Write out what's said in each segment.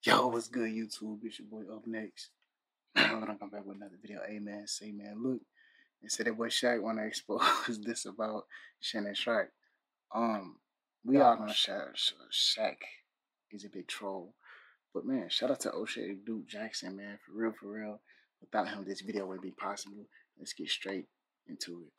Yo, what's good, YouTube? It's your boy Up Next. I'm gonna come back with another video. Hey man, say man, look, and say that boy Shaq wanna expose this about Shannon Sharpe. We all know Shaq is a big troll, but man, shout out to O'Shea Duke Jackson, man, for real, for real. Without him, this video wouldn't be possible. Let's get straight into it.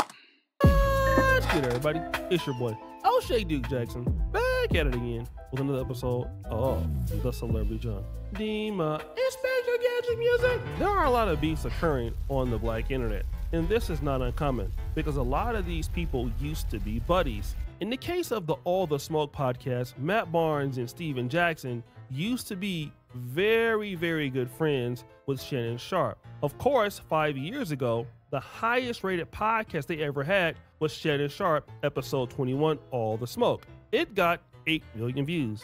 What's good, everybody? It's your boy O'Shea Duke Jackson, back at it again with another episode of The Celebrity John Dima Inspector Gadget Music. There are a lot of beefs occurring on the black internet, and this is not uncommon because a lot of these people used to be buddies. In the case of the All the Smoke podcast, Matt Barnes and Steven Jackson used to be very, very good friends with Shannon Sharpe. Of course, 5 years ago, the highest rated podcast they ever had was Shannon Sharpe, episode 21, All the Smoke. It got 8 million views.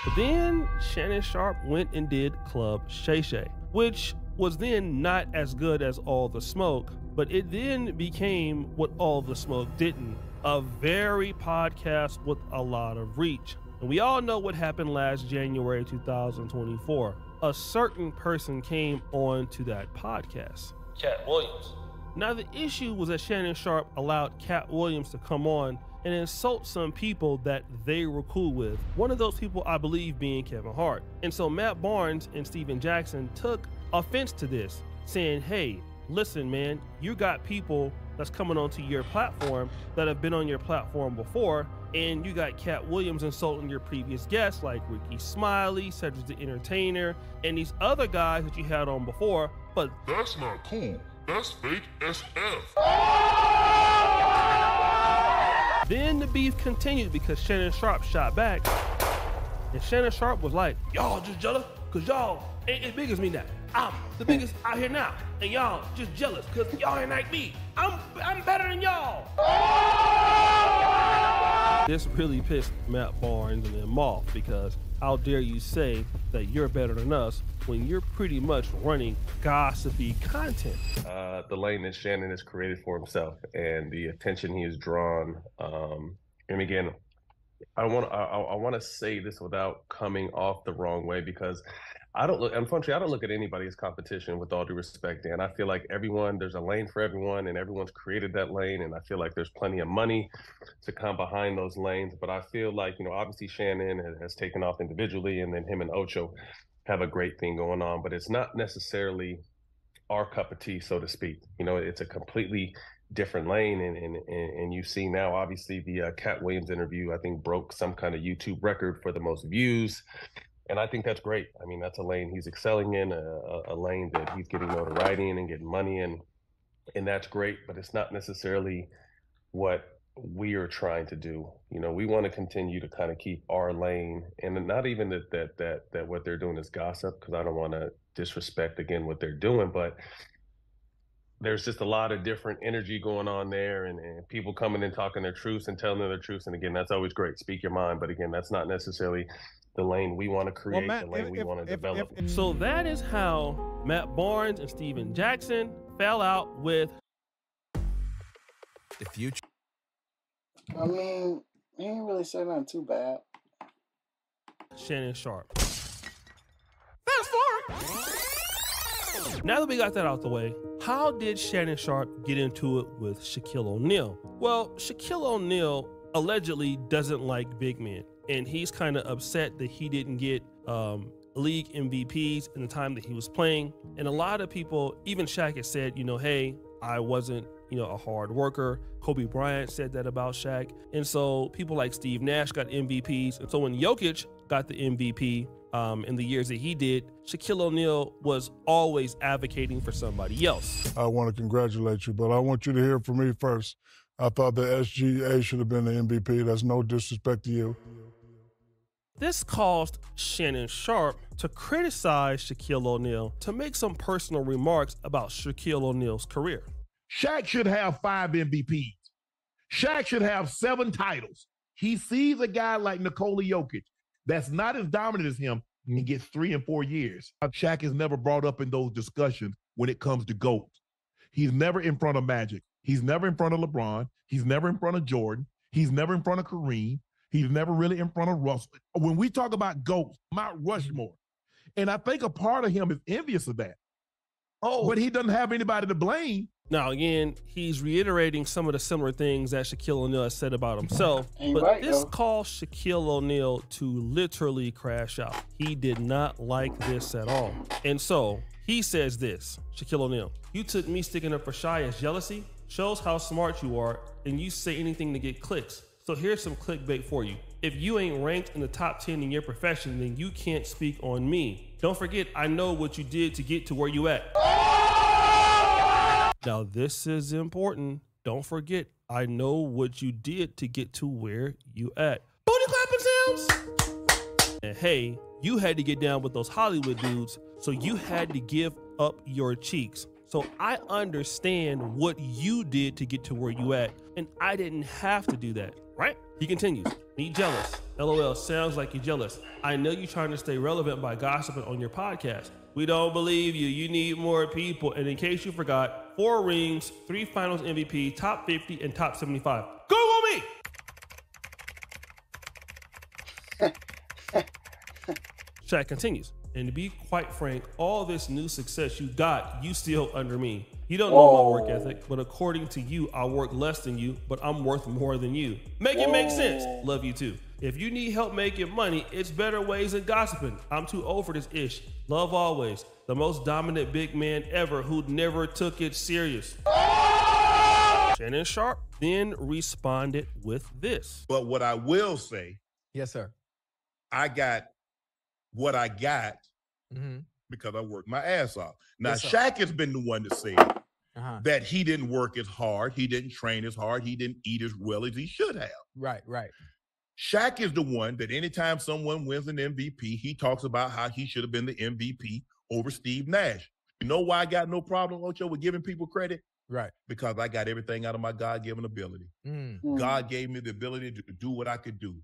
But then Shannon Sharpe went and did Club Shay Shay, which was then not as good as All the Smoke, but it then became what All the Smoke didn't, a very podcast with a lot of reach. And we all know what happened last January 2024. A certain person came on to that podcast, Cat Williams. Now the issue was that Shannon Sharpe allowed Cat Williams to come on and insult some people that they were cool with. One of those people, I believe, being Kevin Hart. And so Matt Barnes and Steven Jackson took offense to this, saying, hey, listen, man, you got people that's coming onto your platform that have been on your platform before, and you got Cat Williams insulting your previous guests like Ricky Smiley, Cedric the Entertainer, and these other guys that you had on before, but that's not cool. That's fake SF. Then the beef continued because Shannon Sharpe shot back, and Shannon Sharpe was like, y'all just jealous because y'all ain't as big as me now. I'm the biggest out here now, and y'all just jealous because y'all ain't like me. I'm better than y'all. This really pissed Matt Barnes and them off because how dare you say that you're better than us when you're pretty much running gossipy content. The lane that Shannon has created for himself and the attention he has drawn. And again, I want to say this without coming off the wrong way because unfortunately, I don't look at anybody as competition, with all due respect, Dan. I feel like there's a lane for everyone, and everyone's created that lane, and I feel like there's plenty of money to come behind those lanes. But I feel like, obviously Shannon has taken off individually, and then him and Ocho have a great thing going on, but it's not necessarily our cup of tea, so to speak. It's a completely different lane, and you see now, obviously, the Cat Williams interview, I think, broke some kind of YouTube record for the most views. And I think that's great. I mean, that's a lane he's excelling in, a lane that he's getting notoriety in and getting money in, and that's great. But it's not necessarily what we are trying to do. We want to continue to kind of keep our lane, and not even that what they're doing is gossip, because I don't want to disrespect again what they're doing, but there's just a lot of different energy going on there, and people coming and talking their truths and telling their truths. And again, that's always great. Speak your mind. But again, that's not necessarily the lane we want to create, the lane we want to develop. So that is how Matt Barnes and Steven Jackson fell out with the future. I mean, he ain't really said nothing too bad. Shannon Sharpe. Fast forward. Now that we got that out the way, how did Shannon Sharpe get into it with Shaquille O'Neal? Well, Shaquille O'Neal allegedly doesn't like big men, and he's kind of upset that he didn't get league MVPs in the time that he was playing. And a lot of people, even Shaq has said, hey, I wasn't, a hard worker. Kobe Bryant said that about Shaq. And so people like Steve Nash got MVPs. And so when Jokic got the MVP in the years that he did, Shaquille O'Neal was always advocating for somebody else. I want to congratulate you, but I want you to hear from me first. I thought the SGA should have been the MVP. That's no disrespect to you. This caused Shannon Sharpe to criticize Shaquille O'Neal, to make some personal remarks about Shaquille O'Neal's career. Shaq should have 5 MVPs. Shaq should have 7 titles. He sees a guy like Nikola Jokic that's not as dominant as him and gets 3 and 4 years. Shaq is never brought up in those discussions when it comes to GOAT. He's never in front of Magic. He's never in front of LeBron. He's never in front of Jordan. He's never in front of Kareem. He's never really in front of Russell. When we talk about GOATs, Mount Rushmore, and I think a part of him is envious of that. Oh, but he doesn't have anybody to blame. Now, again, he's reiterating some of the similar things that Shaquille O'Neal has said about himself, Ain't but right, this though. caused Shaquille O'Neal to literally crash out. He did not like this at all. And so he says this, Shaquille O'Neal, you took me sticking up for Shy as jealousy, shows how smart you are, and you say anything to get clicks. So here's some clickbait for you. If you ain't ranked in the top 10 in your profession, then you can't speak on me. Don't forget, I know what you did to get to where you at. Now, this is important. Don't forget, I know what you did to get to where you at. Booty clapping sounds. And hey, you had to get down with those Hollywood dudes, so you had to give up your cheeks. So I understand what you did to get to where you at, and I didn't have to do that, right? He continues, me jealous. LOL, sounds like you're jealous. I know you're trying to stay relevant by gossiping on your podcast. We don't believe you. You need more people. And in case you forgot, 4 rings, 3 finals MVP, top 50, and top 75. Google me! Shaq continues. And to be quite frank, all this new success you got, you still under me. You don't know my work ethic, but according to you, I work less than you, but I'm worth more than you. Make it make sense. Love you too. If you need help making money, it's better ways than gossiping. I'm too old for this ish. Love always. The most dominant big man ever who never took it serious. Shannon Sharpe then responded with this. But what I will say, Yes, sir. I got what I got Mm-hmm. because I worked my ass off. Now, Yes, sir. Shaq has been the one to say that he didn't work as hard, he didn't train as hard, he didn't eat as well as he should have. Right, right. Shaq is the one that anytime someone wins an MVP, he talks about how he should have been the MVP over Steve Nash. You know why I got no problem, Ocho, with giving people credit? Right. Because I got everything out of my God-given ability. Mm. God gave me the ability to do what I could do,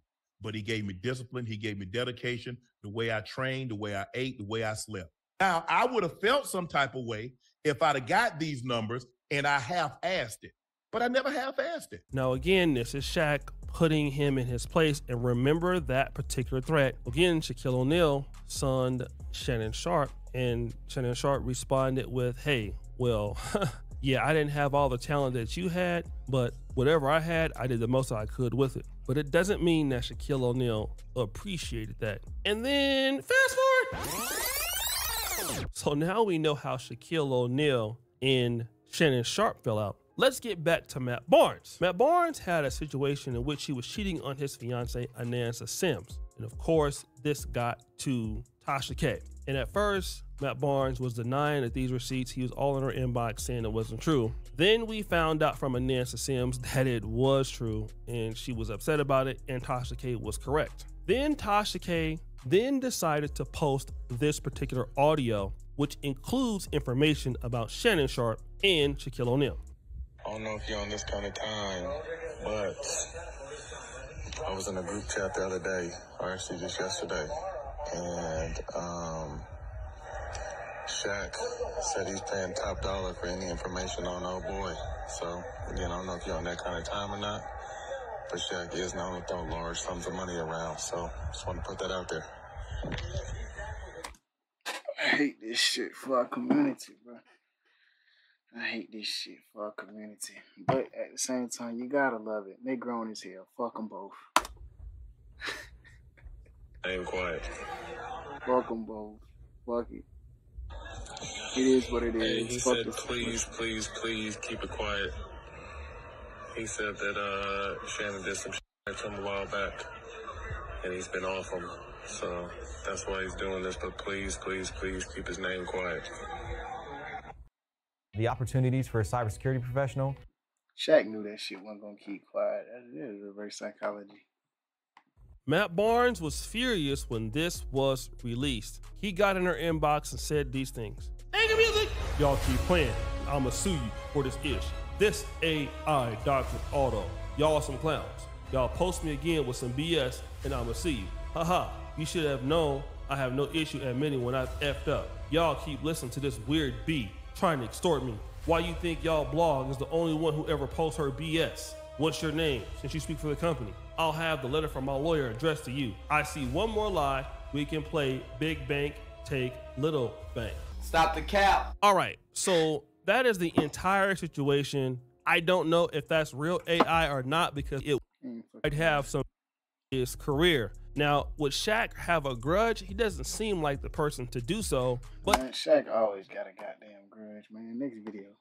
but he gave me discipline, he gave me dedication, the way I trained, the way I ate, the way I slept. Now, I would have felt some type of way if I'd have got these numbers and I half-assed it, but I never half-assed it. Now, again, this is Shaq putting him in his place, and remember that particular threat. Again, Shaquille O'Neal sunned Shannon Sharpe, and Shannon Sharpe responded with, hey, well, yeah, I didn't have all the talent that you had, but whatever I had, I did the most I could with it. But it doesn't mean that Shaquille O'Neal appreciated that. And then fast forward. So now we know how Shaquille O'Neal and Shannon Sharpe fell out. Let's get back to Matt Barnes. Matt Barnes had a situation in which he was cheating on his fiancee, Anansa Sims. And of course, this got to Tasha K. And at first, Matt Barnes was denying that these receipts, he was all in her inbox saying it wasn't true. Then we found out from Anansa Sims that it was true, and she was upset about it, and Tasha K was correct. Then Tasha K then decided to post this particular audio, which includes information about Shannon Sharpe and Shaquille O'Neal. I don't know if you're on this kind of time, but I was in a group chat the other day, or actually just yesterday, and Shaq said he's paying top dollar for any information on old boy. So, again, I don't know if you're on that kind of time or not, but Shaq is known to throw large sums of money around, so just want to put that out there. I hate this shit for our community, bro. I hate this shit for our community. But at the same time, you gotta love it. They grown as hell. Fuck them both. I ain't quiet. Fuck them both. Fuck it. It is what it is. Hey, he Fuck said, this please, please, please keep it quiet. He said that Shannon did some shit to him a while back, and he's been off him. So that's why he's doing this. But please, please, please keep his name quiet. The opportunities for a cybersecurity professional. Shaq knew that shit wasn't gonna keep quiet. That is reverse psychology. Matt Barnes was furious when this was released. He got in her inbox and said these things. Anger music! Y'all keep playing. I'ma sue you for this ish. This AI Dr. Auto. Y'all some clowns. Y'all post me again with some BS and I'ma sue you. Haha, you should have known I have no issue admitting when I've effed up. Y'all keep listening to this weird B trying to extort me. Why you think y'all blog is the only one who ever posts her BS? What's your name? Since you speak for the company, I'll have the letter from my lawyer addressed to you. I see one more lie. We can play big bank, take little bank. Stop the cap. All right, so that is the entire situation. I don't know if that's real AI or not because it might have some his career. Now, would Shaq have a grudge? He doesn't seem like the person to do so. But man, Shaq always got a goddamn grudge, man. Next video.